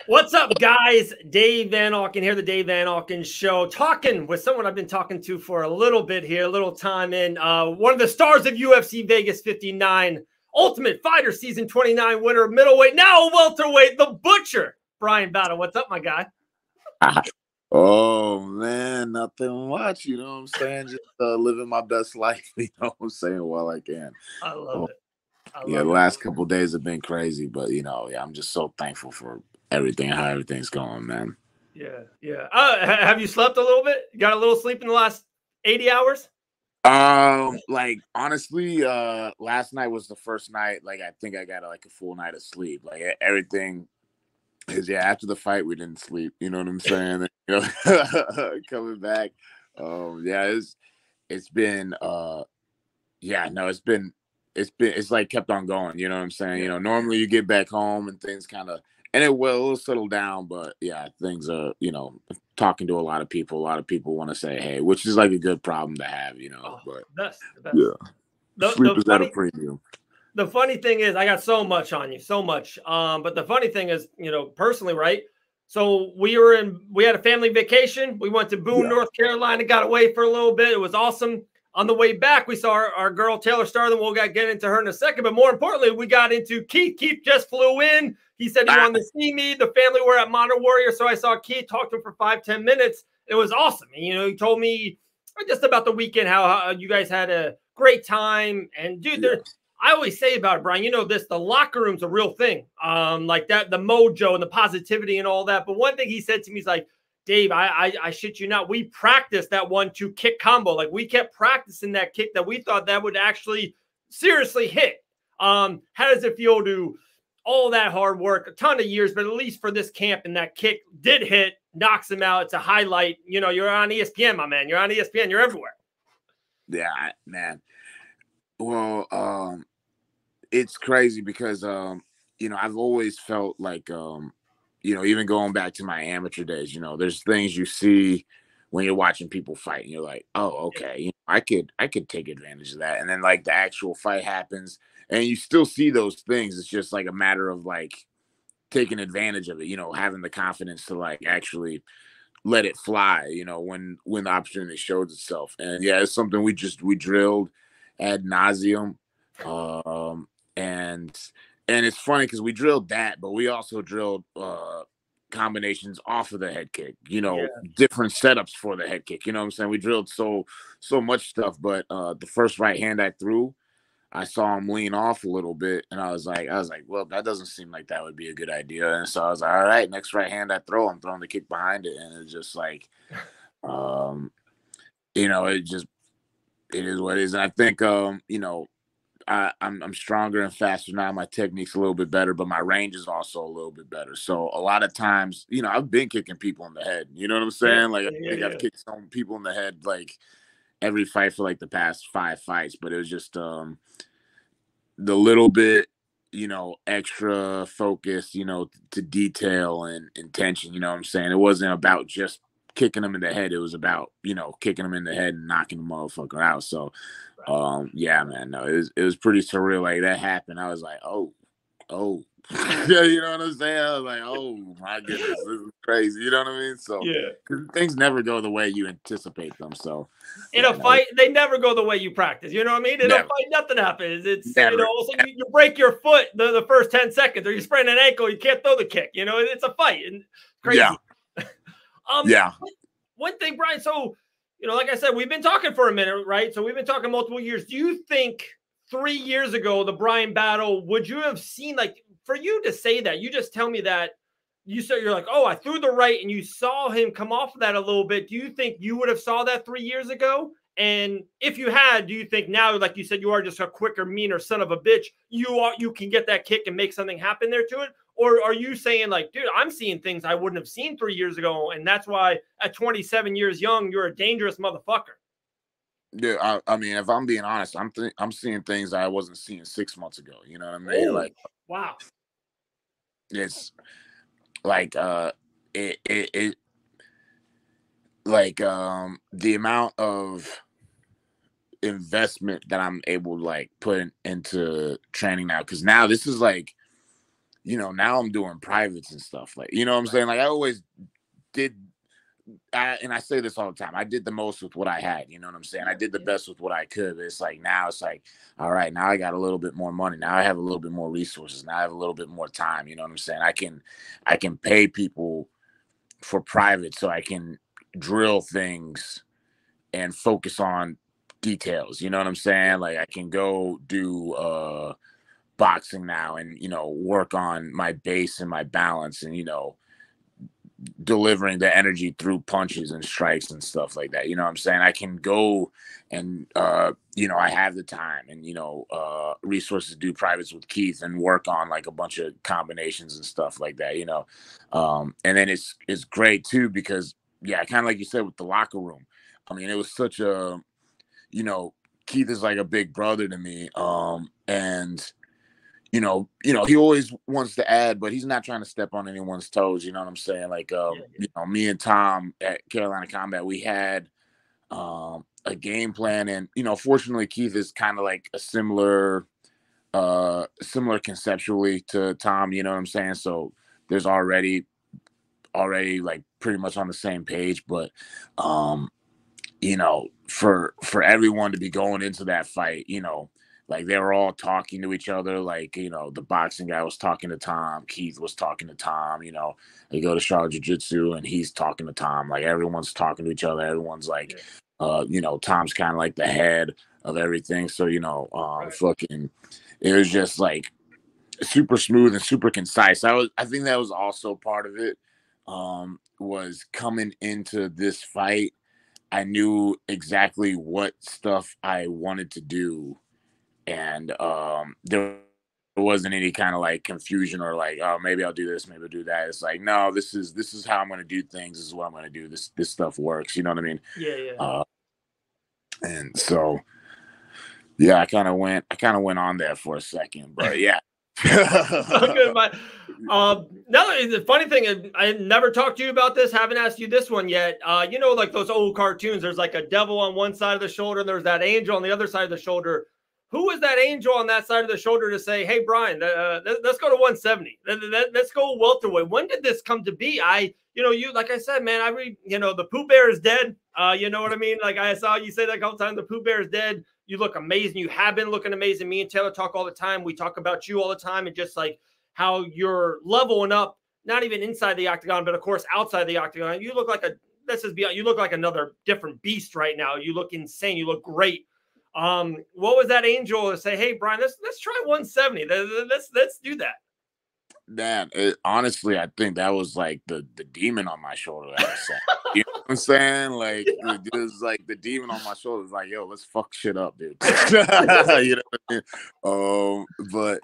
What's up, guys? Dave Van Auken here, the Dave Van Auken Show, talking with someone I've been talking to for a little bit here, a little time in. One of the stars of UFC Vegas 59, Ultimate Fighter Season 29 winner, middleweight, now welterweight, the Butcher, Bryan Battle. What's up, my guy? Oh man, nothing much. You know what I'm saying? Just living my best life. You know what I'm saying? While I can. I love it. The last couple of days have been crazy, but I'm just so thankful for everything, how everything's going, man. Yeah. Have you slept a little bit? You got a little sleep in the last 80 hours? Like honestly, last night was the first night. Like I think I got like a full night of sleep. Like everything. Because after the fight we didn't sleep. You know what I'm saying? Coming back. It's been it's like kept on going. You know what I'm saying? Yeah. Normally you get back home and things kind of it'll settle down, but things are talking to a lot of people. A lot of people want to say hey, which is like a good problem to have. But the best. Sleep is at a premium. The funny thing is, I got so much on you, so much. But the funny thing is, personally, right? So we had a family vacation. We went to Boone, North Carolina, got away for a little bit. It was awesome. On the way back, we saw our girl, Taylor Starling. We'll get into her in a second. But more importantly, we got into Keith. Keith just flew in. He said he wanted to see me. The family were at Modern Warrior. So I saw Keith, talked to him for 5-10 minutes. It was awesome. And, he told me just about the weekend, how you guys had a great time. And, dude, I always say about it, Bryan, the locker room's a real thing. Like that, the mojo and the positivity and all that. But one thing he said to me is like, Dave, I shit you not. We practiced that 1-2 kick combo. Like we kept practicing that kick that we thought that would actually seriously hit. How does it feel to all that hard work, a ton of years, but at least for this camp and that kick did hit, knocks him out. It's a highlight. You're on ESPN, my man. You're on ESPN. You're everywhere. Yeah, man. Well, it's crazy because, I've always felt like, even going back to my amateur days, there's things you see when you're watching people fight and you're like, oh, okay, I could take advantage of that. And then like the actual fight happens and you still see those things. It's just like a matter of like taking advantage of it, having the confidence to like actually let it fly, when the opportunity shows itself. And it's something we drilled ad nauseum. And it's funny because we drilled that, but we also drilled combinations off of the head kick, different setups for the head kick. You know what I'm saying? We drilled so much stuff, but the first right hand I threw, I saw him lean off a little bit, and I was like, well, that doesn't seem like that would be a good idea. And so I was like, all right, next right hand I throw, I'm throwing the kick behind it, and it's just like, it is what it is. And I think, I'm stronger and faster now. My technique's a little bit better, but my range is also a little bit better. So a lot of times, I've been kicking people in the head. You know what I'm saying? Like I think I've kicked some people in the head like every fight for like the past 5 fights, but it was just the little bit, extra focus, to detail and intention. You know what I'm saying? It wasn't about just kicking them in the head. It was about, kicking them in the head and knocking the motherfucker out. So man, no, it was pretty surreal. Like that happened. I was like, oh, yeah, you know what I'm saying? I was like, oh my goodness, this is crazy. You know what I mean? So things never go the way you anticipate them. So in a fight, they never go the way you practice. You know what I mean? In a fight, nothing happens. It's also you break your foot the first 10 seconds, or you sprain an ankle, you can't throw the kick. It's a fight and crazy. One thing, Bryan. So like I said, we've been talking for a minute, right? So we've been talking multiple years. Do you think 3 years ago, the Bryan Battle, would you have seen, like, for you to say that, you just tell me that you said, you're like, oh, I threw the right and you saw him come off of that a little bit. Do you think you would have saw that 3 years ago? And if you had, do you think now, like you said, you are just a quicker, meaner son of a bitch, you can get that kick and make something happen there to it? Or are you saying like, dude, I'm seeing things I wouldn't have seen 3 years ago, and that's why at 27 years young, you're a dangerous motherfucker? Yeah, I mean, if I'm being honest, I'm seeing things I wasn't seeing 6 months ago. You know what I mean? Ooh, like, wow, it's like it like the amount of investment that I'm able to like put into training now, because now this is like now I'm doing privates and stuff, like, you know what I'm saying? Like, I always did, and I say this all the time, I did the most with what I had, you know what I'm saying? I did the best with what I could. But it's like, now it's like, all right, now I got a little bit more money. Now I have a little bit more resources. Now I have a little bit more time. You know what I'm saying? I can pay people for private so I can drill things and focus on details. You know what I'm saying? Like, I can go do boxing now and, work on my base and my balance and, delivering the energy through punches and strikes and stuff like that. You know what I'm saying? I can go and, I have the time and, resources to do privates with Keith and work on like a bunch of combinations and stuff like that, and then it's great too, because yeah, kind of like you said with the locker room. I mean, it was such a, Keith is like a big brother to me. And he always wants to add, but he's not trying to step on anyone's toes. You know what I'm saying? Like, me and Tom at Carolina Combat, we had a game plan, and fortunately, Keith is kind of like a similar conceptually to Tom. You know what I'm saying? So there's already like pretty much on the same page. But for everyone to be going into that fight, like they were all talking to each other. Like, the boxing guy was talking to Tom. Keith was talking to Tom. They go to Charlotte Jiu-Jitsu and he's talking to Tom. Like, everyone's talking to each other. Everyone's like, Tom's kind of like the head of everything. So, fucking, it was just like super smooth and super concise. I think that was also part of it, was coming into this fight. I knew exactly what stuff I wanted to do. And there wasn't any kind of like confusion or like, oh, maybe I'll do this, maybe I'll do that. It's like, no, this is how I'm going to do things. This is what I'm going to do. This stuff works. You know what I mean? Yeah. And so, yeah, I kind of went on there for a second, but yeah. So good, now the funny thing is, I never talked to you about this. Haven't asked you this one yet. Like those old cartoons, there's like a devil on one side of the shoulder, and there's that angel on the other side of the shoulder. Who was that angel on that side of the shoulder to say, "Hey, Brian, let's go to 170. Let's go welterweight"? When did this come to be? You like I said, man, the Pooh Bear is dead. You know what I mean? Like, I saw you say that a couple times. The Pooh Bear is dead. You look amazing. You have been looking amazing. Me and Taylor talk all the time. We talk about you all the time, and just like how you're leveling up, not even inside the octagon, but of course outside the octagon. You look like you look like another different beast right now. You look insane. You look great. What was that angel to say, "Hey, Brian, let's try 170. Let's do that"? Man, honestly, I think that was like the demon on my shoulder. That was saying. You know what I'm saying? Like, it was like the demon on my shoulder was like, "Yo, let's fuck shit up, dude." You know what I mean? But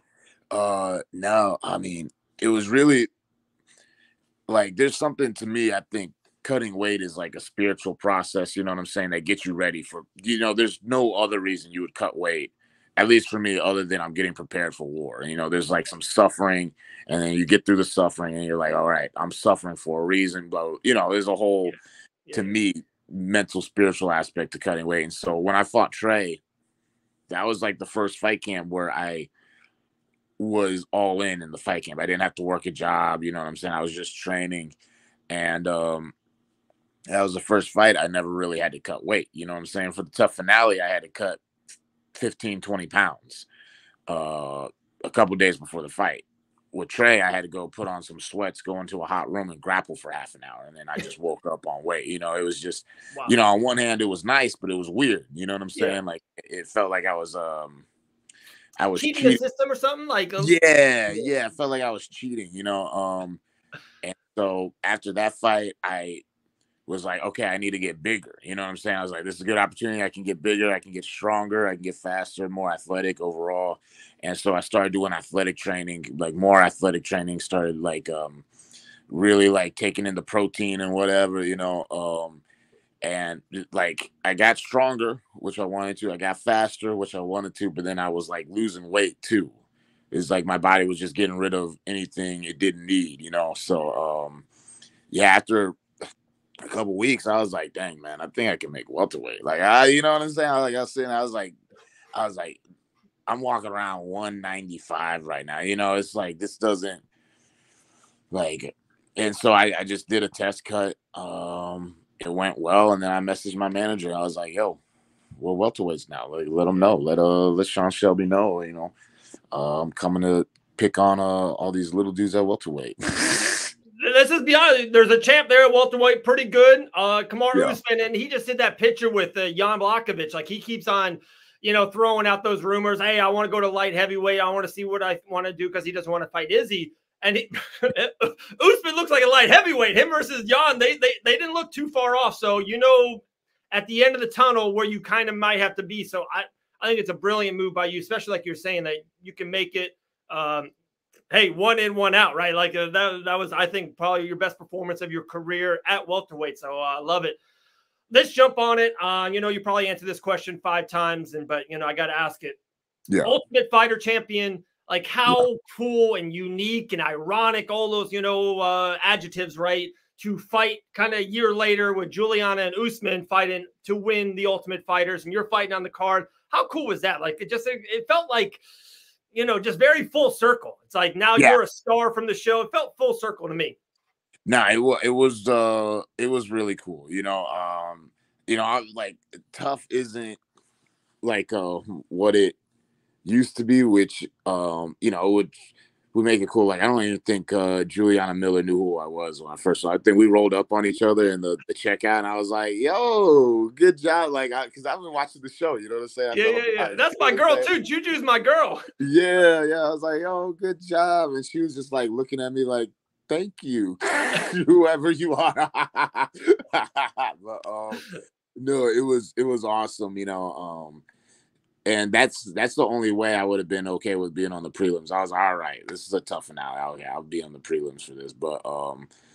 no, I mean, it was really like, there's something to me, I think cutting weight is like a spiritual process, you know what I'm saying, that gets you ready for, there's no other reason you would cut weight, at least for me, other than I'm getting prepared for war. There's like some suffering, and then you get through the suffering and you're like, all right, I'm suffering for a reason. But, there's a whole, to me, mental, spiritual aspect to cutting weight. And so when I fought Trey, that was like the first fight camp where I was all in the fight camp. I didn't have to work a job. You know what I'm saying? I was just training. And that was the first fight I never really had to cut weight. You know what I'm saying? For the tough finale, I had to cut 15, 20 pounds a couple days before the fight. With Trey, I had to go put on some sweats, go into a hot room and grapple for half an hour. And then I just woke up on weight. It was just, wow. On one hand, it was nice, but it was weird. You know what I'm saying? Yeah. Like, it felt like I was cheating the system or something. Like, yeah, I felt like I was cheating, and so after that fight, I was like, okay, I need to get bigger. You know what I'm saying? I was like, this is a good opportunity. I can get bigger. I can get stronger. I can get faster, more athletic overall. And so I started doing athletic training, like more athletic training, started like really like taking in the protein and whatever, and like I got stronger, which I wanted to. I got faster, which I wanted to. But then I was like losing weight too. It's like my body was just getting rid of anything it didn't need, So yeah, after a couple weeks, I was like, dang, man, I think I can make welterweight. Like, you know what I'm saying? I was like, I'm walking around 195 right now. It's like, this doesn't, Like, and so I just did a test cut. It went well, and then I messaged my manager. I was like, "Yo, we're welterweights now. Like, let them know. Let Sean Shelby know. I'm coming to pick on all these little dudes at welterweight." Let's just be honest. There's a champ there at welterweight, pretty good. Kamaru Yeah. Usman, and he just did that picture with Jan Blachowicz. Like he keeps on, throwing out those rumors. Hey, I want to go to light heavyweight. I want to see what I want to do because he doesn't want to fight Izzy. And Usman looks like a light heavyweight. Him versus Jan, they didn't look too far off. So at the end of the tunnel where you kind of might have to be. So I think it's a brilliant move by you, especially like you're saying that you can make it. Hey, 1 in, 1 out, right? Like that was, I think, probably your best performance of your career at welterweight. So I love it. Let's jump on it. You probably answered this question 5 times, but I got to ask it. Yeah. Ultimate Fighter champion, like how cool and unique and ironic, all those, adjectives, right? To fight kind of a year later with Juliana and Usman fighting to win the Ultimate Fighters, and you're fighting on the card. How cool was that? Like it felt like, just very full circle. It's like now you're a star from the show. It felt full circle to me. No, it was really cool. I like tough isn't like what it used to be, which would make it cool. Like I don't even think Juliana Miller knew who I was when I first saw. I think we rolled up on each other in the checkout, and I was like, "Yo, good job!" Like, because I've been watching the show. You know what I'm saying? Yeah. That's my girl too. Juju's my girl. Yeah. I was like, "Yo, good job," and she was just like looking at me like, "Thank you, whoever you are." But no, it was awesome. And that's the only way I would have been okay with being on the prelims. I was all right. This is a tough one out. I'll be on the prelims for this. But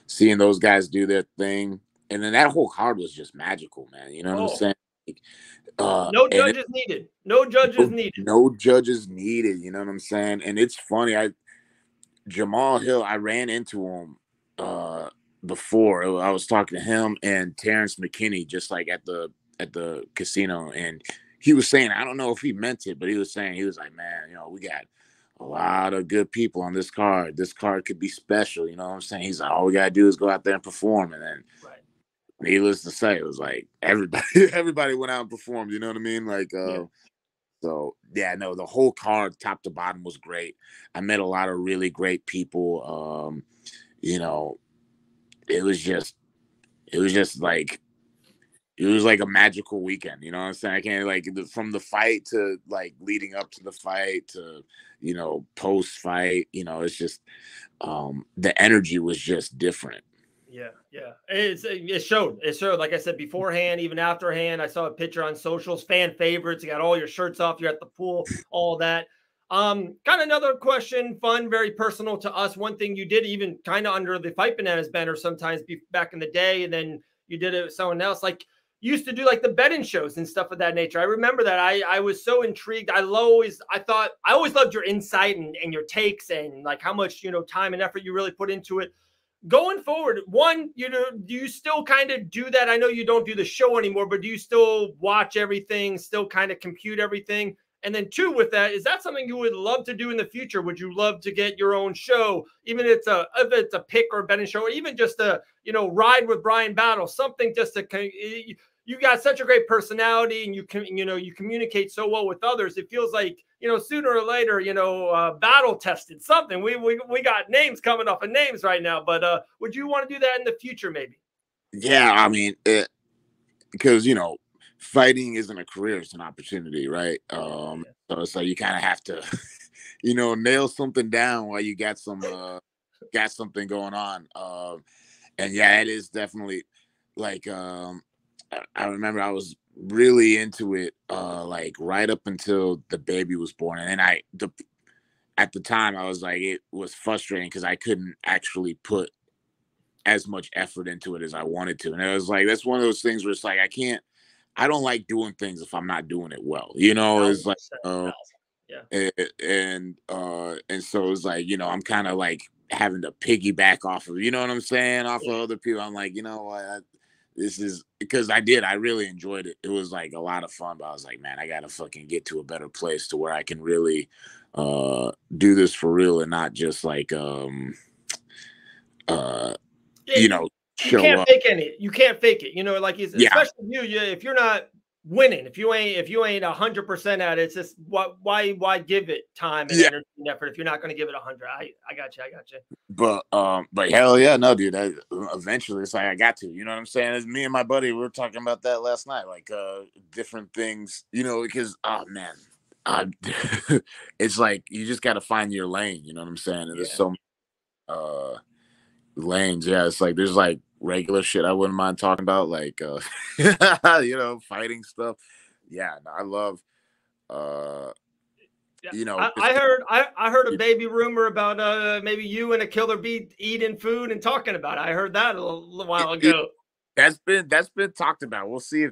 seeing those guys do their thing, and then that whole card was just magical, man. You know what I'm saying? No judges needed. No judges needed. No judges needed. You know what I'm saying? And it's funny. Jamal Hill, I ran into him before. I was talking to him and Terrence McKinney just like at the casino, and he was saying, I don't know if he meant it, but he was like, man, we got a lot of good people on this card. This card could be special. You know what I'm saying? He's like, all we got to do is go out there and perform. And then, needless to say, it was like everybody went out and performed. You know what I mean? Like, so, yeah, no, the whole card, top to bottom, was great. I met a lot of really great people. It was just like, it was like a magical weekend, you know what I'm saying? I can't from the fight to like leading up to the fight to, post fight, it's just the energy was just different. Yeah. It showed. Like I said beforehand, even afterhand. I saw a picture on socials, fan favorites. You got all your shirts off. You're at the pool, all that. Kind of another question, fun, very personal to us. One thing you did, even kind of under the Fight Bananas banner sometimes back in the day, and then you did it with someone else. Like you used to do like the betting shows and stuff of that nature. I remember that. I was so intrigued. I always loved your insight and your takes and like how much time and effort you really put into it. Going forward, one, do you still kind of do that? I know you don't do the show anymore, but do you still watch everything, still kind of compute everything? And then 2, with that, is that something you would love to do in the future? Would you love to get your own show, even if it's a pick or a betting show, or even just a, ride with Brian Battle, something just to, you got such a great personality and you can, you communicate so well with others. It feels like, sooner or later, battle tested something. We got names coming off of names right now, but would you want to do that in the future? Maybe. Yeah. I mean, because, fighting isn't a career, it's an opportunity. Right. So it's like, you kind of have to, nail something down while you got something going on. And yeah, it is definitely like, I remember I was really into it, like right up until the baby was born. And then at the time I was like, it was frustrating because I couldn't actually put as much effort into it as I wanted to. And it was like, that's one of those things where it's like, I don't like doing things if I'm not doing it well, it's like, and so it's like, I'm kind of like having to piggyback off of, what I'm saying? Off of other people. I'm like, this is because I really enjoyed it. It was like a lot of fun, but I was like, man, I gotta fucking get to a better place to where I can really do this for real and not just like you know, you can't fake any. You can't fake it. You know, like especially you. If you're not winning, if you ain't 100% at it, it's just why give it time and energy and effort if you're not going to give it 100. I got you. But hell yeah, no, dude. Eventually, it's like I got to. You know what I'm saying? As me and my buddy, we were talking about that last night, like different things. You know, because oh man, it's like you just got to find your lane. You know what I'm saying? And there's so many lanes. Yeah, it's like there's like regular shit I wouldn't mind talking about, like you know, fighting stuff. Yeah, no, I love you know, I heard a baby rumor about maybe you and a Killer Bee eating food and talking about it. I heard that a little while ago. That's been talked about. We'll see if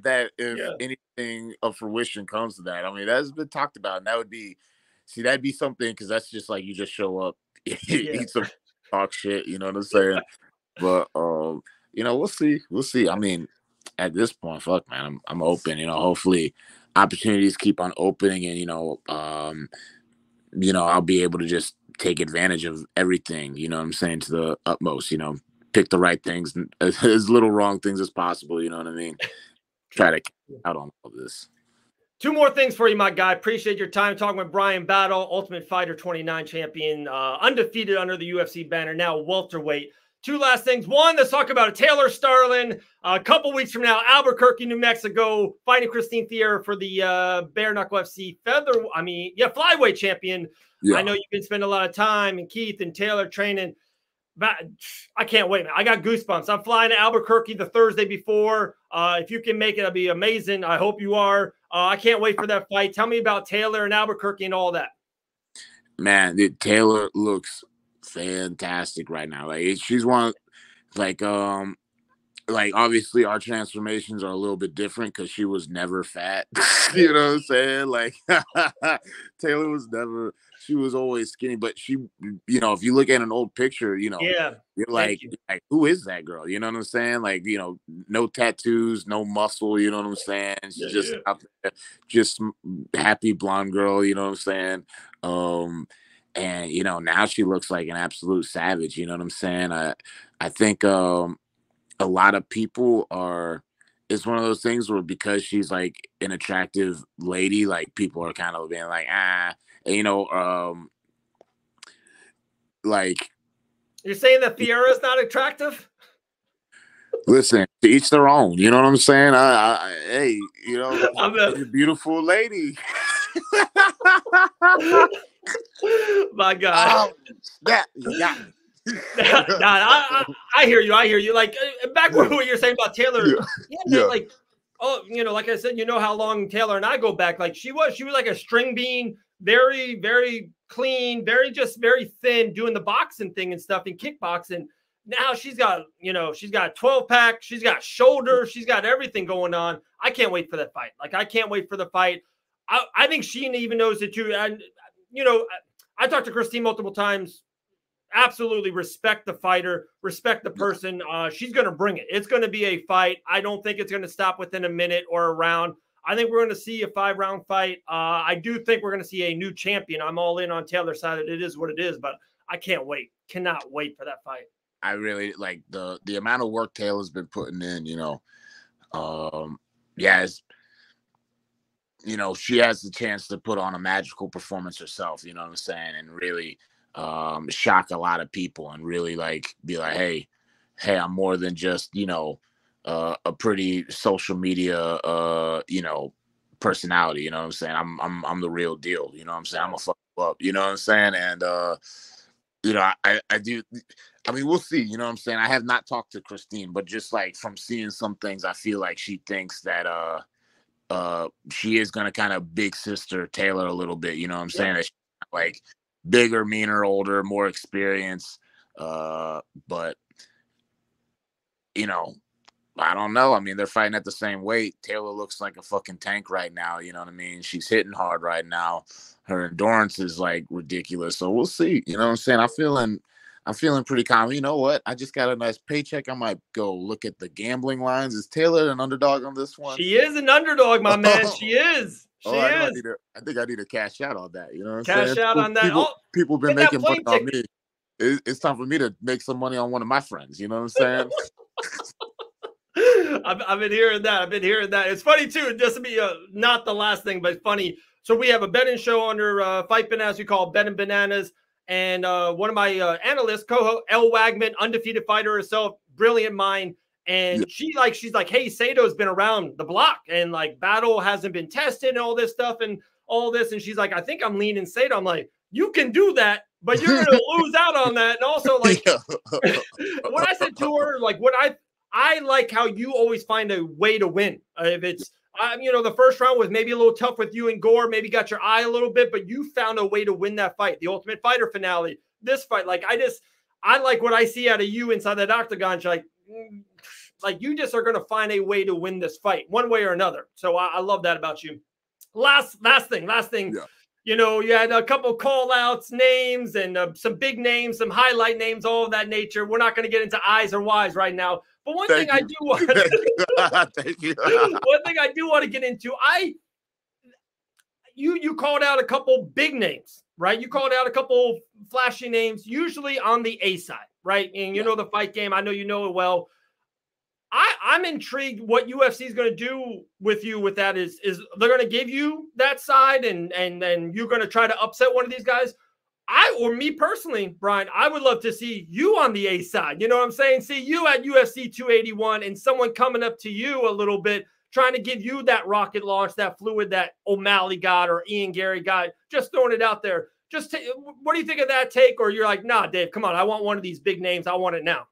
anything of fruition comes to that. I mean, that's been talked about, and that would be that'd be something, because that's just like you just show up, eat some, talk shit. You know what I'm saying? But you know, we'll see. I mean, at this point, fuck, man, I'm open. You know, hopefully opportunities keep on opening, and you know, I'll be able to just take advantage of everything. You know what I'm saying, to the utmost. You know, pick the right things, as little wrong things as possible. You know what I mean? Try to get out on all this. Two more things for you, my guy. Appreciate your time talking with Bryan Battle, Ultimate Fighter 29 champion, undefeated under the UFC banner, now welterweight. Two last things. One, let's talk about Taylor Starlin. A couple weeks from now, Albuquerque, New Mexico, fighting Christine Ferea for the Bare Knuckle FC flyweight champion. Yeah. I know you've been spending a lot of time, and Keith and Taylor training. But I can't wait, man. I got goosebumps. I'm flying to Albuquerque the Thursday before. If you can make it, it'll be amazing. I hope you are. I can't wait for that fight. Tell me about Taylor and Albuquerque and all that. Man, Taylor looks fantastic right now. Like she's one, like obviously our transformations are a little bit different because she was never fat. You know what I'm saying? Like Taylor was never. She was always skinny, but she, you know, if you look at an old picture, you know, you're like, who is that girl? You know what I'm saying? Like, you know, no tattoos, no muscle. You know what I'm saying? She's just out there, just happy blonde girl. You know what I'm saying? And you know, now she looks like an absolute savage. You know what I'm saying? I think a lot of people are. It's one of those things where because she's like an attractive lady, like people are kind of being like, you know, like. You're saying that Ferea is not attractive? Listen, to each their own. You know what I'm saying? Hey, you know, you're a beautiful lady. My God. I hear you. Like back with what you're saying about Taylor. Like, oh, you know, like I said, you know how long Taylor and I go back. Like she was like a string bean, very, very clean, very thin, doing the boxing thing and stuff and kickboxing. Now she's got a 12-pack, she's got shoulders, she's got everything going on. I can't wait for that fight. Like I can't wait for the fight. I think she even knows it too. And you know, I talked to Christine multiple times. Absolutely respect the fighter, respect the person. She's going to bring it. It's going to be a fight. I don't think it's going to stop within a minute or a round. I think we're going to see a 5-round fight. I do think we're going to see a new champion. I'm all in on Taylor's side. It is what it is, but I can't wait. Cannot wait for that fight. I really like the amount of work Taylor's been putting in, you know. You know, she has the chance to put on a magical performance herself, you know what I'm saying, and really shock a lot of people and really like be like, hey, I'm more than just, you know, a pretty social media you know, personality, you know what I'm saying? I'm the real deal, you know what I'm saying? I'm a fuck up, you know what I'm saying? And you know, I do. I mean, we'll see. You know what I'm saying? I have not talked to Christine, but just like from seeing some things, I feel like she thinks that she is gonna kind of big sister Taylor a little bit. You know what I'm saying? That she's like bigger, meaner, older, more experience. But you know, I don't know. I mean, they're fighting at the same weight. Taylor looks like a fucking tank right now. You know what I mean? She's hitting hard right now. Her endurance is like ridiculous. So we'll see. You know what I'm saying? I'm feeling pretty calm. You know what? I just got a nice paycheck. I might go look at the gambling lines. Is Taylor an underdog on this one? She is an underdog, my man. She is. I think I need to cash out on that. You know what I'm saying? Cash out on that. People been making fun of me. it's time for me to make some money on one of my friends. You know what I'm saying? I've been hearing that. I've been hearing that. It's funny too. Just to be not the last thing, but funny. So we have a betting show under Fight Bananas, we call Bet and Bananas, and one of my analysts, co-host Elle Wagman, undefeated fighter herself, brilliant mind, and she's like, hey, Sato's been around the block, and like Battle hasn't been tested and all this stuff and all this, and she's like, I think I'm leaning Sato. I'm like, you can do that, but you're gonna lose out on that, and also like what I said to her, like what I like how you always find a way to win. If it's, you know, the first round was maybe a little tough with you and Gore, maybe got your eye a little bit, but you found a way to win that fight. The Ultimate Fighter finale, this fight, like I like what I see out of you inside that octagon. Like you just are going to find a way to win this fight one way or another. So I love that about you. Last thing. Yeah. You know, you had a couple call outs, names, and some big names, some highlight names, all of that nature. We're not going to get into I's or Y's right now. But one thing I do want to get into, you called out a couple big names, right? You called out a couple flashy names, usually on the A side, right? And you know the fight game. I know you know it well. I'm intrigued what UFC is going to do with you with that is they're going to give you that side and then you're going to try to upset one of these guys. Or me personally, Brian, I would love to see you on the A side. You know what I'm saying? See you at UFC 281 and someone coming up to you a little bit, trying to give you that rocket launch, that fluid that O'Malley got or Ian Gary got, just throwing it out there. What do you think of that take? Or you're like, nah, Dave, come on. I want one of these big names. I want it now.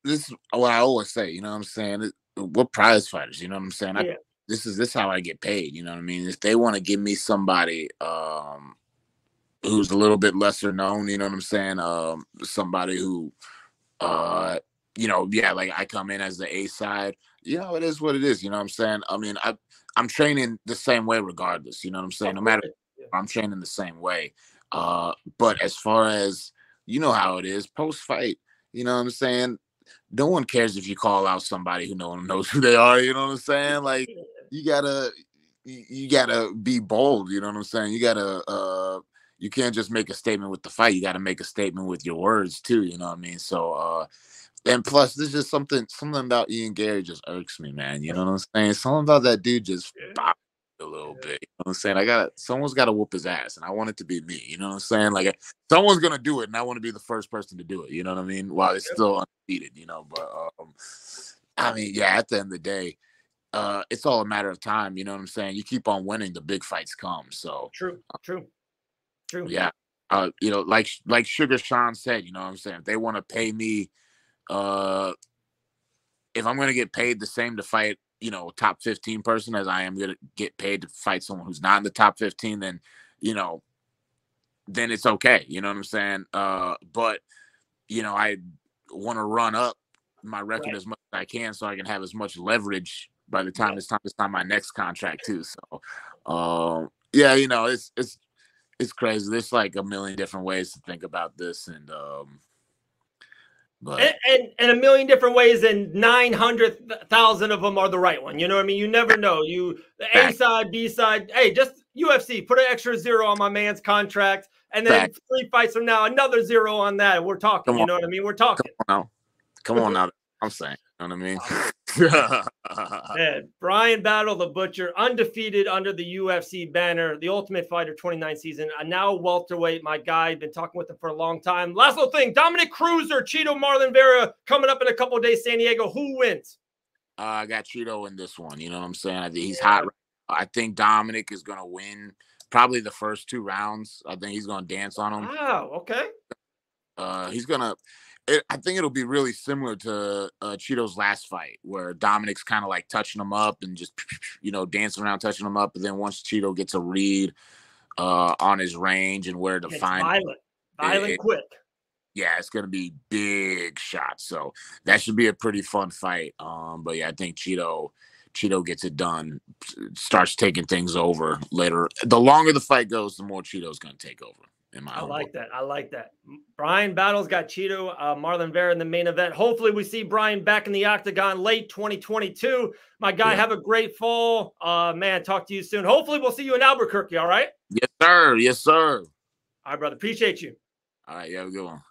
This is what I always say, you know what I'm saying? We're prize fighters, you know what I'm saying? This is how I get paid, you know what I mean? If they want to give me somebody who's a little bit lesser known, you know what I'm saying? Somebody who you know, like I come in as the A side, you know, it is what it is, you know what I'm saying? I mean, I'm training the same way regardless, you know what I'm saying? No matter, I'm training the same way. But as far as, you know how it is, post-fight, you know what I'm saying? No one cares if you call out somebody who no one knows who they are. You know what I'm saying? Like you gotta be bold. You know what I'm saying? You can't just make a statement with the fight. You got to make a statement with your words too. You know what I mean? So, and plus, there's just something about Ian Gary just irks me, man. You know what I'm saying? Something about that dude just a little bit. You know what I'm saying? Someone's got to whoop his ass, and I want it to be me. You know what I'm saying? Like someone's gonna do it, and I want to be the first person to do it. You know what I mean? While it's still undefeated, you know. But I mean, at the end of the day, it's all a matter of time. You know what I'm saying? You keep on winning, the big fights come. So true. Yeah. You know, like Sugar Sean said, you know what I'm saying? If they want to pay me, if I'm gonna get paid the same to fight, you know, top 15 person as I am going to get paid to fight someone who's not in the top 15, then, you know, then it's okay. You know what I'm saying? But, you know, I want to run up my record as much as I can so I can have as much leverage by the time it's time to sign my next contract too. So, you know, it's crazy. There's like a million different ways to think about this. And a million different ways, and 900,000 of them are the right one. You know what I mean? You never know. The A side, B side. Hey, just UFC, put an extra 0 on my man's contract, and then 3 fights from now, another 0 on that. We're talking. You know what I mean? We're talking. Come on now. I'm saying. You know what I mean? Man, Brian Battle the Butcher, undefeated under the UFC banner, the Ultimate Fighter 29 season, now welterweight. My guy, been talking with him for a long time. Last little thing, Dominic Cruz or Chito Marlon Vera coming up in a couple of days, San Diego. Who wins? I got Chito in this one. You know what I'm saying? I think he's hot. I think Dominic is going to win probably the first 2 rounds. I think he's going to dance on him. Wow, okay. He's going to... I think it'll be really similar to Chito's last fight, where Dominic's kind of like touching him up and just, you know, dancing around, touching him up. But then once Chito gets a read on his range and where to find violent, quick. Yeah, it's going to be big shots. So that should be a pretty fun fight. But yeah, I think Chito gets it done, starts taking things over later. The longer the fight goes, the more Chito's going to take over. I like that. Brian Battle's got Chito, Marlon Vera in the main event. Hopefully we see Brian back in the octagon late 2022. My guy, have a great fall. Man, talk to you soon. Hopefully we'll see you in Albuquerque, all right? Yes, sir. Yes, sir. All right, brother. Appreciate you. All right, you have a good one.